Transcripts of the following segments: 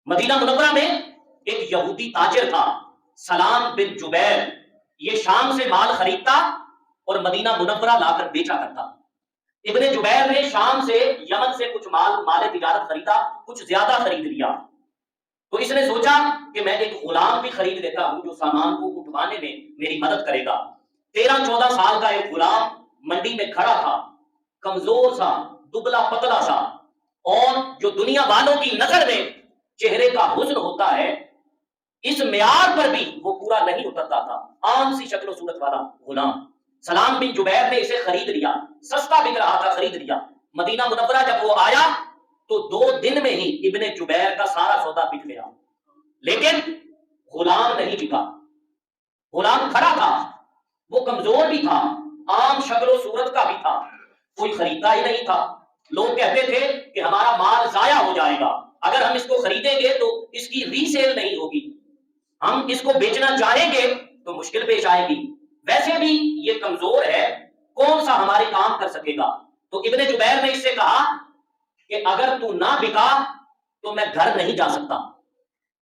مدینہ منورہ میں ایک یہودی تاجر تھا سلام بن جبیر، یہ شام سے مال خریدتا اور مدینہ منورہ لا کر بیچا کرتا۔ ابن جبیر نے شام سے یمن سے کچھ مال تجارت خریدا، کچھ زیادہ خرید لیا، تو اس نے سوچا کہ میں ایک غلام بھی خرید لیتا ہوں جو سامان کو اٹھوانے میں میری مدد کرے گا۔ 13-14 سال کا ایک غلام منڈی میں کھڑا تھا، کمزور سا، دبلا پتلا سا، اور جو دنیا والوں کی نظر میں چہرے کا حسن ہوتا ہے اس معیار پر بھی وہ پورا نہیں اترتا تھا، عام سی شکل و صورت والا غلام۔ سلام بن جبیر نے اسے خرید لیا، سستا بک رہا تھا، خرید لیا۔ مدینہ منورہ جب وہ آیا تو 2 دن میں ہی ابن جبیر کا سارا سودا بک گیا، لیکن غلام نہیں بکا۔ غلام کھڑا تھا، وہ کمزور بھی تھا، عام شکل و صورت کا بھی تھا، کوئی خریدتا ہی نہیں تھا۔ لوگ کہتے تھے کہ ہمارا مال ضائع ہو جائے گا، اگر ہم اس کو خریدیں گے تو اس کی ری سیل نہیں ہوگی، ہم اس کو بیچنا چاہیں گے تو مشکل پیش آئے گی، ویسے بھی یہ کمزور ہے، کون سا ہمارے کام کر سکے گا۔ تو ابن جبیر نے اس سے کہا کہ اگر تو نہ بکا تو میں گھر نہیں جا سکتا،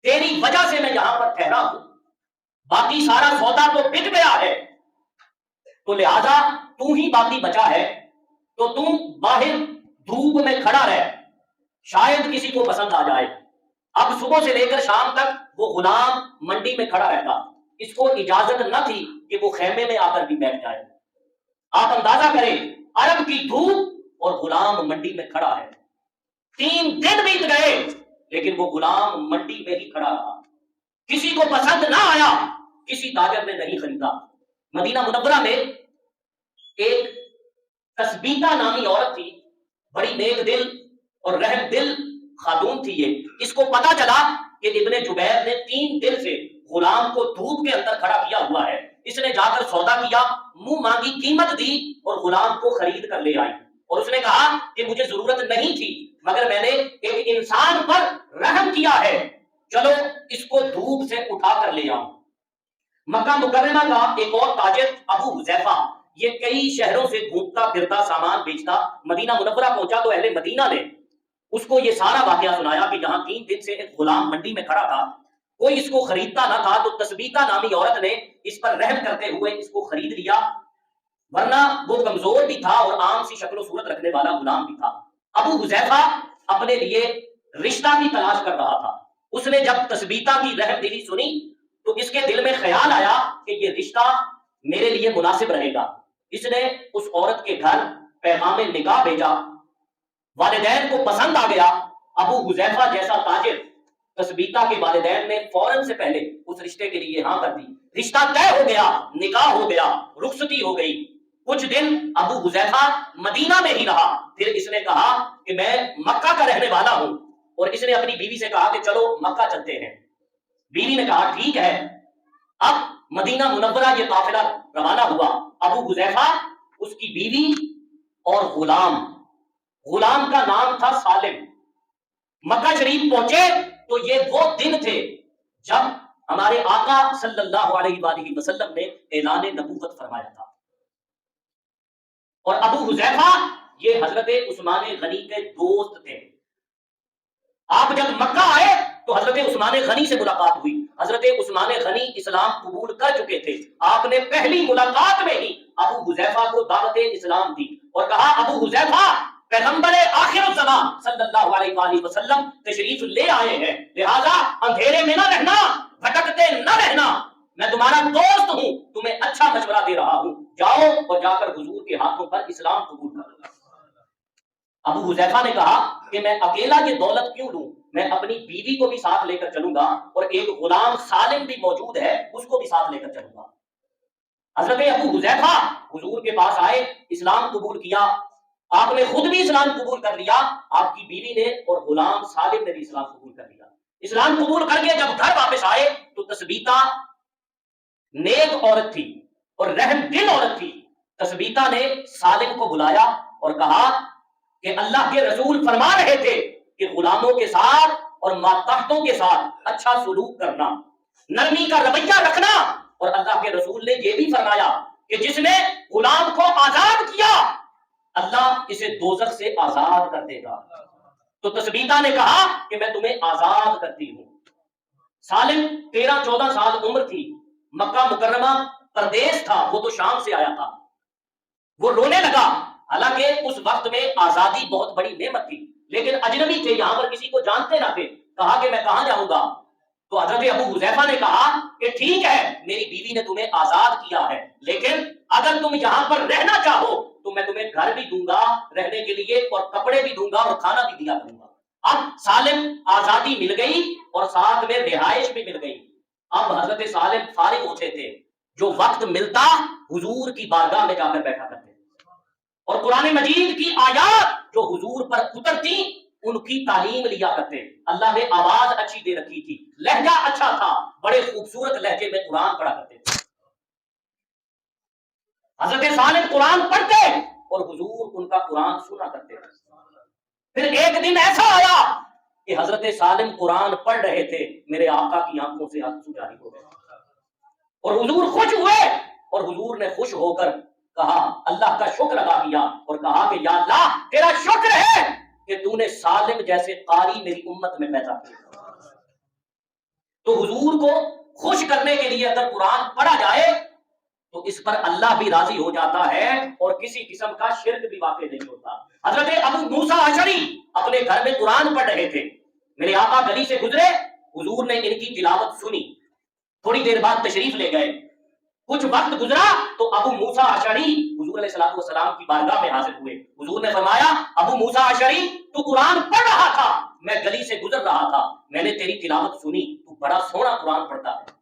تیری وجہ سے میں یہاں پر ٹھہرا ہوں، باقی سارا سودا تو بک گیا ہے، تو لہذا تو ہی باقی بچا ہے، تو تم باہر دھوپ میں کھڑا رہ، شاید کسی کو پسند آ جائے۔ اب صبح سے لے کر شام تک وہ غلام منڈی میں کھڑا رہتا، اس کو اجازت نہ تھی کہ وہ خیمے میں آ کر بھی بیٹھ جائے۔ آپ اندازہ کریں، عرب کی دھوپ اور غلام منڈی میں کھڑا ہے، 3 دن بیت گئے لیکن وہ غلام منڈی میں ہی کھڑا رہا، کسی کو پسند نہ آیا، کسی تاجر نے نہیں خریدا۔ مدینہ منورہ میں ایک تثبیتہ نامی عورت تھی، بڑی نیک دل اور رحم دل خاتون تھی یہ۔ اس کو پتا چلا کہ ابن جبیر نے 3 دن سے غلام کو دھوپ کے اندر کھڑا کیا ہوا ہے، اس نے جا کر سودا کیا، منہ مانگی قیمت دی اور غلام کو خرید کر لے آئی، اور اس نے کہا کہ مجھے ضرورت نہیں تھی مگر میں نے ایک انسان پر رحم کیا ہے، چلو اس کو دھوپ سے اٹھا کر لے آؤں۔ مکہ مکرمہ کا ایک اور تاجر ابو حذیفہ، یہ کئی شہروں سے گھومتا پھرتا سامان بیچتا، مدینہ منورہ پہنچا تو اہل مدینہ نے اس کو یہ سارا واقعہ سنایا کہ جہاں 3 دن سے ایک غلام منڈی میں کھڑا تھا، کوئی اس کو خریدتا نہ تھا، تو تثبیتہ نامی عورت نے اس پر رحم کرتے ہوئے اس کو خرید لیا، ورنہ وہ کمزور بھی تھا اور عام سی شکل و صورت رکھنے والا غلام بھی تھا۔ ابو حذیفہ اپنے لیے رشتہ بھی تلاش کر رہا تھا، اس نے جب تثبیتہ کی رحم دلی سنی تو اس کے دل میں خیال آیا کہ یہ رشتہ میرے لیے مناسب رہے گا۔ اس نے اس عورت کے گھر پیغام نکاح بھیجا، والدین کو پسند آ گیا۔ ابو حذیفہ جیسا تاجر، تثبیتہ کے والدین نے فوراً سے پہلے اس رشتے کے لیے ہاں کر دی، رشتہ طے ہو گیا، نکاح ہو گیا، رخصتی ہو گئی۔ کچھ دن ابو حذیفہ مدینہ میں ہی رہا، پھر اس نے کہا کہ میں مکہ کا رہنے والا ہوں، اور اس نے اپنی بیوی سے کہا کہ چلو مکہ چلتے ہیں۔ بیوی نے کہا ٹھیک ہے۔ اب مدینہ منورہ یہ قافلہ روانہ ہوا، ابو حذیفہ، اس کی بیوی اور غلام کا نام تھا سالم۔ مکہ شریف پہنچے تو یہ وہ دن تھے جب ہمارے آقا صلی اللہ علیہ وآلہ وسلم نے اعلان نبوت فرمایا تھا، اور ابو حذیفہ یہ حضرت عثمان غنی کے دوست تھے۔ آپ جب مکہ آئے تو حضرت عثمان غنی سے ملاقات ہوئی، حضرت عثمان غنی اسلام قبول کر چکے تھے، آپ نے پہلی ملاقات میں ہی ابو حذیفہ کو دعوت اسلام دی اور کہا ابو حذیفہ، پیغمبر آخر الزمان صلی اللہ علیہ وآلہ وسلم تشریف لے آئے ہیں، لہذا اندھیرے میں نہ رہنا، بھٹکتے نہ رہنا، میں تمہارا دوست ہوں، تمہیں اچھا مشورہ دے رہا ہوں، جاؤ اور جا کر حضور کے ہاتھوں پر اسلام قبول کرو۔ ابو حذیفہ نے کہا کہ میں اکیلا یہ دولت کیوں لوں، میں اپنی بیوی کو بھی ساتھ لے کر چلوں گا، اور ایک غلام سالم بھی موجود ہے، اس کو بھی ساتھ لے کر چلوں گا۔ حضرت ابو حذیفہ حضور کے پاس آئے، اسلام قبول کیا، آپ نے خود بھی اسلام قبول کر لیا، آپ کی بیوی نے اور غلام سالم نے بھی اسلام قبول کر لیا۔ اسلام قبول کر کے جب گھر واپس آئے تو تثبیتہ نیک عورت تھی اور رحم دل عورت تھی۔ تثبیتہ نے سالم کو بلایا اور کہا کہ اللہ کے رسول فرما رہے تھے کہ غلاموں کے ساتھ اور ماتحتوں کے ساتھ اچھا سلوک کرنا، نرمی کا رویہ رکھنا، اور اللہ کے رسول نے یہ بھی فرمایا کہ جس نے غلام کو آزاد کیا اللہ اسے دوزخ سے آزاد کر دے گا۔ تو तस्बीता ने कहा कि मैं तुम्हें आजाद करती हूं। सालिम 13-14 साल उम्र थी, मक्का मुकर्रमा प्रदेश था, वो तो शाम से आया था। वो रोने लगा, हालांकि उस वक्त में आजादी बहुत बड़ी नेमत थी, लेकिन अजनबी थे, यहां पर किसी को जानते ना थे। कहा कि मैं कहां जाऊंगा? तो हजरत अबू हुजैफा ने कहा कि ठीक है, मेरी बीवी ने तुम्हें आजाद किया है, लेकिन अगर तुम यहां पर रहना चाहो तो मैं तुम्हें घर भी दूंगा रहने के लिए, और कपड़े भी दूंगा और खाना भी दिया करूंगा। अब सालिम आजादी मिल गई और साथ में रिहाइश भी मिल गई। अब हजरत सालिम फारिग होते थे, जो वक्त मिलता हुजूर की बारगाह में जाकर बैठा करते और कुरान मजीद की आयात जो हुजूर पर उतरती उनकी तालीम लिया करते। अल्लाह ने आवाज अच्छी दे रखी थी, लहजा अच्छा था, बड़े खूबसूरत लहजे में कुरान पढ़ा करते थे। हजरत सालिम कुरान पढ़ते और हुजूर उनका कुरान सुना करते। फिर एक दिन ऐसा आया कि हजरत सालिम कुरान पढ़ रहे थे, मेरे आका की आंखों से आंसू जारी हो गए और हुजूर खुश हुए, और हुजूर ने खुश होकर कहा, अल्लाह का शुक्र अदा किया और कहा कि या अल्लाह तेरा शुक्र है कि तूने सालिम जैसे कारी मेरी उम्मत में पैदा किया। तो हुजूर को खुश करने के लिए अगर कुरान पढ़ा जाए तो इस पर अल्लाह भी राजी हो जाता है और किसी किस्म का शिर्क भी वाक़ई नहीं होता। हजरत अबू मूसा अशरी अपने घर में कुरान पढ़ रहे थे, मेरे आका गली से गुजरे, हुजूर ने इनकी तिलावत सुनी, थोड़ी देर बाद तशरीफ ले गए। कुछ वक्त गुजरा तो अबू मूसा अशरी हुजूर अलैहिस्सलातु वस्सलाम की बारगाह में हाजिर हुए। हुजूर ने फरमाया, अबू मूसा अशरी तू कुरान पढ़ रहा था, मैं गली से गुजर रहा था, मैंने तेरी तिलावत सुनी, तू बड़ा सोहना कुरान पढ़ता है।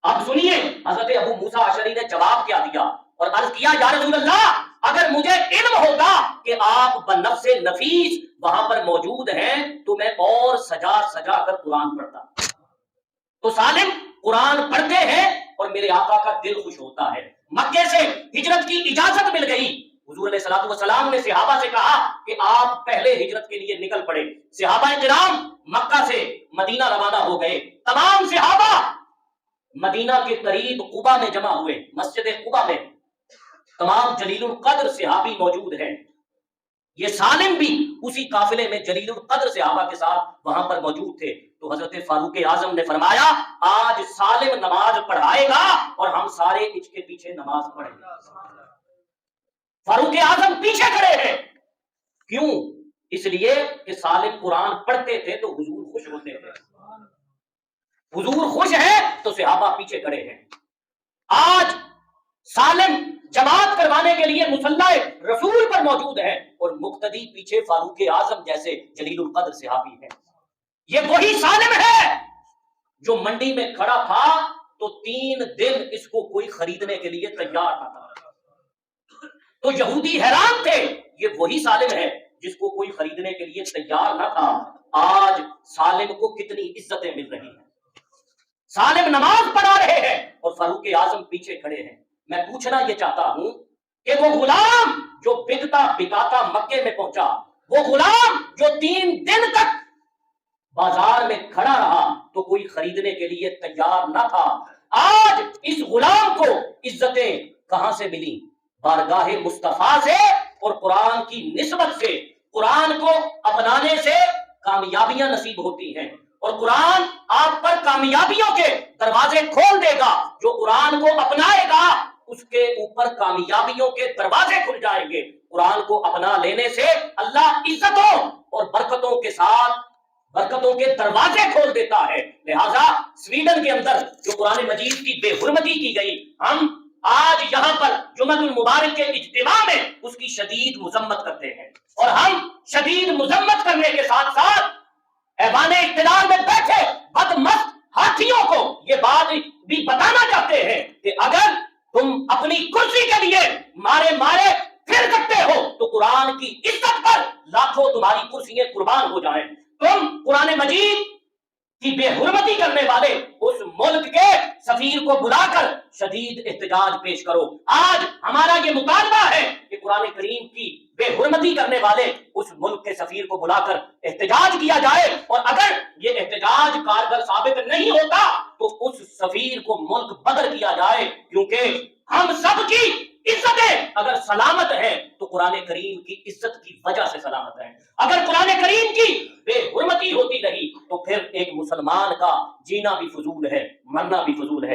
अब सुनिए हजरत अबू मूसा अशरी ने जवाब क्या दिया और अर्ज किया, या रसूल अल्लाह, अगर मुझे इल्म होता कि आप बनफ्से नफीस वहां पर मौजूद हैं तो मैं और सजा सजा कर कुरान पढ़ता। तो सालिम कुरान पढ़ते हैं और मेरे आका का दिल खुश होता है। मक्के से हिजरत की इजाजत मिल गई। हुजूर अलैहिस्सलातु वस्सलाम ने सहाबा से कहा कि आप पहले हिजरत के लिए निकल पड़े। सहाबा किराम मक्का से मदीना रवाना हो गए। तमाम सहाबा मदीना के करीब कुबा में जमा हुए, मस्जिद कुबा में तमाम जलीलुल कद्र सहाबी मौजूद हैं। ये सालिम भी उसी काफिले में जलीलुल कद्र सहाबा के साथ वहां पर मौजूद थे। तो हजरत फारूक आजम ने फरमाया, आज सालिम नमाज पढ़ाएगा और हम सारे इसके पीछे नमाज पढ़ेंगे। फारूक आजम पीछे खड़े हैं, क्यों? इसलिए कि सालिम कुरान पढ़ते थे तो हुजूर खुश होते थे। हुजूर खुश है तो सहाबा पीछे खड़े हैं। आज सालिम जमात करवाने के लिए मुसल्ला रसूल पर मौजूद है और मुक्तदी पीछे फारूक आजम जैसे जलीलुल कद्र सहाबी है। ये वही सालिम है जो मंडी में खड़ा था तो 3 दिन इसको कोई खरीदने के लिए तैयार न था। तो यहूदी हैरान थे, ये वही सालिम है जिसको कोई खरीदने के लिए तैयार न था। आज सालिम को कितनी इज्जतें मिल रही हैं। सालिम नमाज पढ़ा रहे हैं और फारूक आजम पीछे खड़े हैं। मैं पूछना यह चाहता हूं कि वो गुलाम जो बिकता बिकाता मक्के में पहुंचा, वो गुलाम जो 3 दिन तक बाजार में खड़ा रहा तो कोई खरीदने के लिए तैयार न था, आज इस गुलाम को इज्जतें कहां से मिली? बारगाहे मुस्तफा से और कुरान की निस्बत से। कुरान को अपनाने से कामयाबियां नसीब होती हैं और कुरान आप पर कामयाबियों के दरवाजे खोल देगा। जो कुरान को अपनाएगा उसके ऊपर कामयाबियों के दरवाजे खुल जाएंगे। कुरान को अपना लेने से अल्लाह इज्जतों और बरकतों के साथ बरकतों के दरवाजे खोल देता है। लिहाजा स्वीडन के अंदर जो कुरान मजीद की बेहुरमती की गई, हम आज यहां पर जुम्मतुल मुबारक के इज्तिमा में उसकी शदीद मुजम्मत करते हैं और हम शदीद मुजम्मत करने के साथ साथ ऐवाने इख्तिलार में बैठे बदमस्त हाथियों को ये बात भी बताना चाहते हैं कि अगर तुम अपनी कुर्सी के लिए मारे मारे फिर सकते हो तो कुरान की इज्जत पर लाखों तुम्हारी कुर्सियां कुर्बान हो जाएं। तुम कुरान मजीद की बेहुरमती करने वाले उस मुल्क के सफीर को बुलाकर शदीद एहतजाज पेश करो। आज हमारा ये मुतालबा है कि कुरान करीम की बेहुरमती करने वाले उस मुल्क के सफीर को बुलाकर एहतजाज किया जाए और अगर ये एहतजाज कारगर साबित नहीं होता तो उस सफीर को मुल्क बदर किया जाए, क्योंकि हम सब की इज्जतें अगर सलामत है तो कुरान करीम की इज्जत की वजह से सलामत है। اگر قرآن کریم کی بے حرمتی ہوتی رہی تو پھر ایک مسلمان کا جینا بھی فضول ہے، مرنا بھی فضول ہے۔